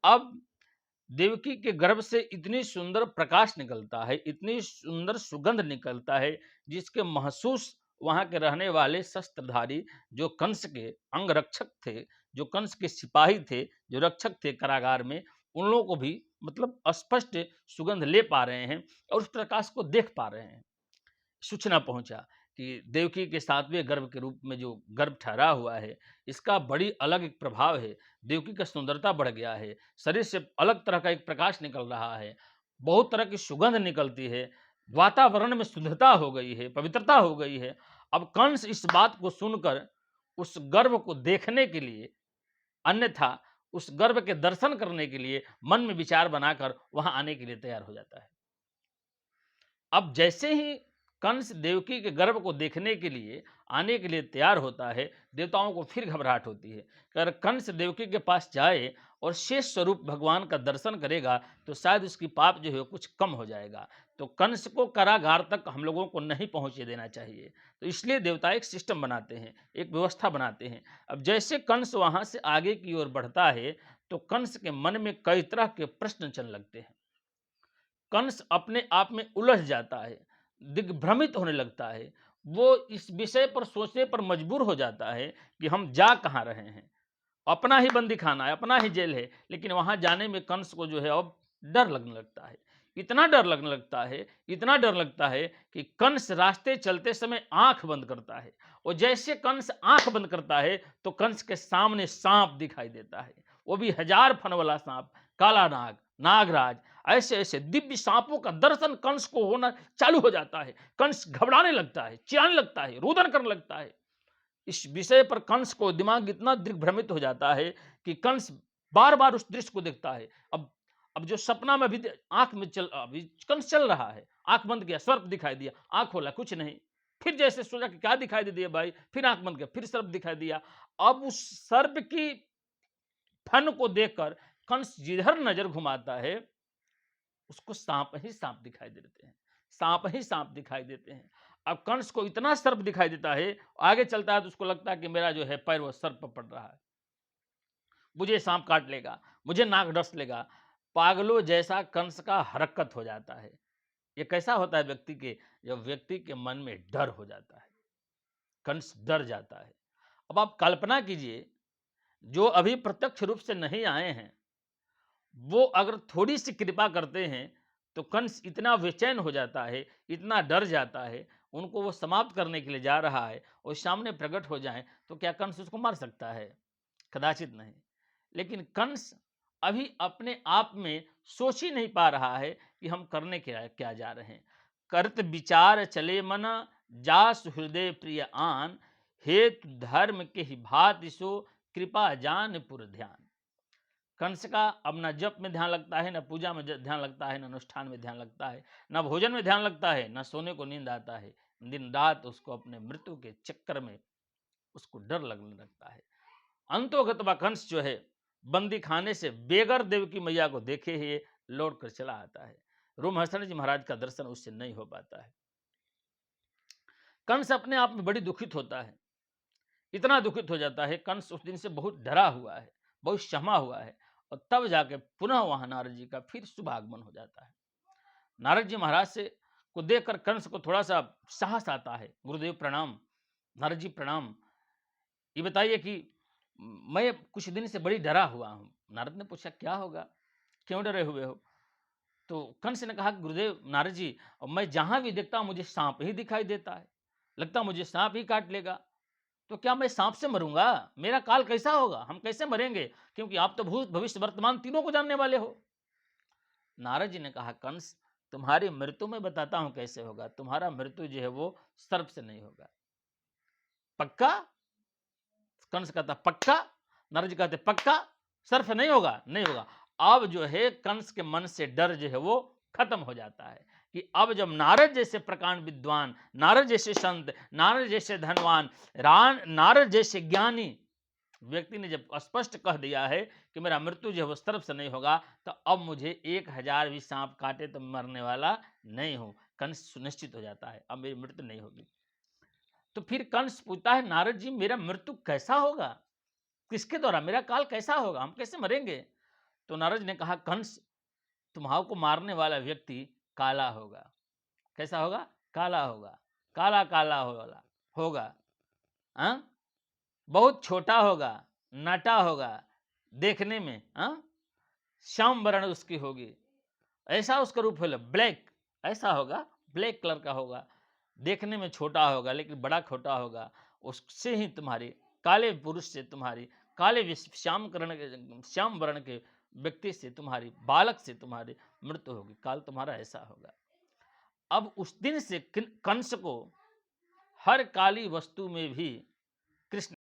अब देवकी के गर्भ से इतनी सुंदर प्रकाश निकलता है, इतनी सुंदर सुगंध निकलता है, जिसके महसूस वहाँ के रहने वाले शस्त्रधारी जो कंस के अंगरक्षक थे, जो कंस के सिपाही थे, जो रक्षक थे कारागार में, उन लोगों को भी मतलब स्पष्ट सुगंध ले पा रहे हैं और उस प्रकाश को देख पा रहे हैं। सूचना पहुंचा कि देवकी के सातवें गर्भ के रूप में जो गर्भ ठहरा हुआ है, इसका बड़ी अलग एक प्रभाव है। देवकी का सुंदरता बढ़ गया है, शरीर से अलग तरह का एक प्रकाश निकल रहा है, बहुत तरह की सुगंध निकलती है, वातावरण में शुद्धता हो गई है, पवित्रता हो गई है। अब कंस इस बात को सुनकर उस गर्भ को देखने के लिए, अन्यथा उस गर्भ के दर्शन करने के लिए मन में विचार बनाकर वहां आने के लिए तैयार हो जाता है। अब जैसे ही कंस देवकी के गर्भ को देखने के लिए आने के लिए तैयार होता है, देवताओं को फिर घबराहट होती है। अगर कंस देवकी के पास जाए और शेष स्वरूप भगवान का दर्शन करेगा तो शायद उसकी पाप जो है वो कुछ कम हो जाएगा। तो कंस को कारागार तक हम लोगों को नहीं पहुंचे देना चाहिए। तो इसलिए देवता एक सिस्टम बनाते हैं, एक व्यवस्था बनाते हैं। अब जैसे कंस वहां से आगे की ओर बढ़ता है तो कंस के मन में कई तरह के प्रश्न चलने लगते हैं। कंस अपने आप में उलझ जाता है, दिग्भ्रमित होने लगता है। वो इस विषय पर सोचने पर मजबूर हो जाता है कि हम जा कहाँ रहे हैं। अपना ही बंदी खाना है, अपना ही जेल है, लेकिन वहाँ जाने में कंस को जो है अब डर लगने लगता है। इतना डर लगने लगता है, इतना डर लगता है कि कंस रास्ते चलते समय आँख बंद करता है और जैसे कंस आँख बंद करता है, तो कंस के सामने साँप दिखाई देता है। वो भी 1000 फन वाला साँप, काला नाग, नागराज, ऐसे-ऐसे दिव्य साँपों का दर्शन कंस को होना चालू हो जाता है। कंस घबराने लगता है, चिल्लाने लगता है, रुदन करने लगता है। इस विषय पर कंस को दिमाग इतना दिग्भ्रमित हो जाता है कि कंस बार-बार उस दृश्य को देखता है। अब जो सपना में भी आँख में अभी कंस चल रहा है, आँख बंद किया, सर्प दिखाई दिया, आँख खोला, कुछ नहीं। फिर जैसे सोचा कि क्या दिखाई दे दिया भाई, फिर आँख बंद किया, फिर सर्प दिखाई दिया। अब उस सर्प की फन को देखकर कंस जिधर नजर घुमाता है, उसको सांप ही सांप दिखाई देते हैं, सांप ही सांप दिखाई देते हैं। अब कंस को इतना सर्प दिखाई देता है, आगे चलता है तो उसको लगता है कि मेरा जो है पैर वो सर्प पर पड़ रहा है, मुझे सांप काट लेगा, मुझे नाक डस लेगा। पागलों जैसा कंस का हरकत हो जाता है। ये कैसा होता है व्यक्ति के, जब व्यक्ति के मन में डर हो जाता है, कंस डर जाता है। अब आप कल्पना कीजिए, जो अभी प्रत्यक्ष रूप से नहीं आए हैं, वो अगर थोड़ी-सी कृपा करते हैं, तो कंस इतना बेचैन हो जाता है, इतना डर जाता है, उनको वो समाप्त करने के लिए जा रहा है और सामने प्रकट हो जाएँ, तो क्या कंस उसको मार सकता है? कदाचित नहीं। लेकिन कंस अभी अपने आप में सोच ही नहीं पा रहा है कि हम करने क्या क्या जा रहे हैं। करत विचार चले मना, जासु हृदय प्रिय आन, हेतु धर्म के ही भांति सो, कृपा जान पुर ध्यान। कंस का अब ना जप में ध्यान लगता है, ना पूजा में ध्यान लगता है, ना अनुष्ठान में ध्यान लगता है, ना भोजन में ध्यान लगता है, ना सोने को नींद आता है। दिन रात उसको अपने मृत्यु के चक्कर में उसको डर लगने लगता है। अंतोगत्वा कंस जो है, बंदी खाने से बेगर देवकी मैया को देखे ही लौट कर चला आता है। रोमहर्षण जी महाराज का दर्शन उससे नहीं हो पाता है। कंस अपने आप में बड़ी दुखित होता है, इतना दुखित हो जाता है, कंस उस दिन से बहुत डरा हुआ है, बहुत क्षमा हुआ है और तब जाके पुनः वहां नारद जी का फिर शुभ आगमन हो जाता है। नारद जी महाराज से को देखकर कंस को थोड़ा सा साहस आता है। गुरुदेव प्रणाम, नारद जी प्रणाम, ये बताइए कि मैं कुछ दिन से बड़ी डरा हुआ हूँ। नारद ने पूछा क्या होगा, क्यों डरे हुए हो? तो कंस ने कहा कि गुरुदेव नारद जी, मैं जहां भी देखता हूं मुझे सांप ही दिखाई देता है, लगता मुझे सांप ही काट लेगा। तो क्या मैं सांप से मरूंगा? मेरा काल कैसा होगा? हम कैसे मरेंगे? क्योंकि आप तो भूत भविष्य वर्तमान तीनों को जानने वाले हो। नारद जी ने कहा कंस, तुम्हारी मृत्यु मैं बताता हूं कैसे होगा। तुम्हारा मृत्यु जो है वो सर्प से नहीं होगा। पक्का? कंस कहता पक्का? नारद जी कहते पक्का? सर्प नहीं होगा? नहीं होगा। अब जो है कंस के मन से डर जो है वो खत्म हो जाता है कि अब जब नारद जैसे प्रकांड विद्वान, नारद जैसे संत, नारद जैसे धनवान, नारद जैसे ज्ञानी व्यक्ति ने जब स्पष्ट कह दिया है कि मेरा मृत्यु जो है वो सर्प से नहीं होगा, तो अब मुझे 1000 भी सांप काटे तो मरने वाला नहीं हूं। कंस सुनिश्चित हो जाता है अब मेरी मृत्यु नहीं होगी। तो फिर कंस पूछता है नारद जी मेरा मृत्यु कैसा होगा, किसके द्वारा, मेरा काल कैसा होगा, हम कैसे मरेंगे? तो नारद ने कहा, कंस, तुम्हारे को मारने वाला व्यक्ति काला होगा। कैसा होगा? काला होगा, काला काला होगा होगा। हाँ, बहुत छोटा होगा, नाटा होगा, देखने में श्याम वर्ण उसकी होगी, ऐसा उसका रूप होगा, ब्लैक, ऐसा होगा, ब्लैक कलर का होगा, देखने में छोटा होगा लेकिन बड़ा खोटा होगा। उससे ही तुम्हारी, काले पुरुष से तुम्हारी, काले श्याम वर्ण के व्यक्ति से तुम्हारी, बालक से तुम्हारी मृत्यु होगी, काल तुम्हारा ऐसा होगा। अब उस दिन से कंस को हर काली वस्तु में भी कृष्ण